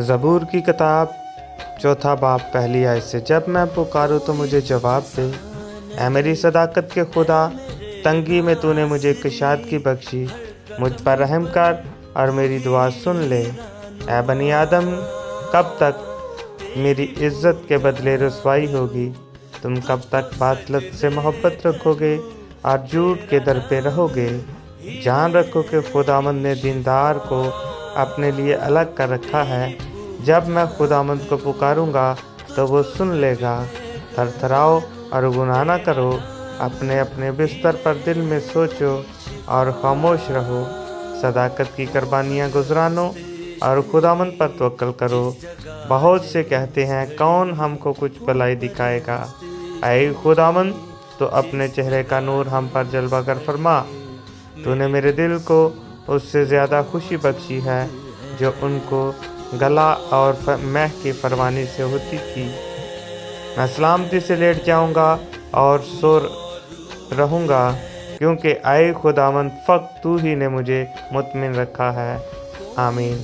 زبور کی کتاب چوتھا باب پہلی آیت سے، جب میں پکاروں تو مجھے جواب دے، اے میری صداقت کے خدا، تنگی میں تو نے مجھے کشادگی بخشی، مجھ پر رحم کر اور میری دعا سن لے۔ اے بنی آدم، کب تک میری عزت کے بدلے رسوائی ہوگی؟ تم کب تک باطلت سے محبت رکھو گے اور جھوٹ کے در پہ رہو گے؟ جان رکھو کہ خداوند نے دیندار کو اپنے لیے الگ کر رکھا ہے۔ جب میں خداوند کو پکاروں گا تو وہ سن لے گا۔ تھرتھراؤ اور گناہ نہ کرو، اپنے اپنے بستر پر دل میں سوچو اور خاموش رہو۔ صداقت کی قربانیاں گزرانو اور خداوند پر توکل کرو۔ بہت سے کہتے ہیں، کون ہم کو کچھ بھلائی دکھائے گا؟ اے خداوند، تو اپنے چہرے کا نور ہم پر جلوہ گر فرما۔ تو نے میرے دل کو اس سے زیادہ خوشی بخشی ہے جو ان کو گلا اور مہ کی فروانی سے ہوتی تھی۔ میں سلامتی سے لیٹ جاؤں گا اور سو رہوں گا، کیونکہ اے خداوند، فقط تو ہی نے مجھے مطمئن رکھا ہے۔ آمین۔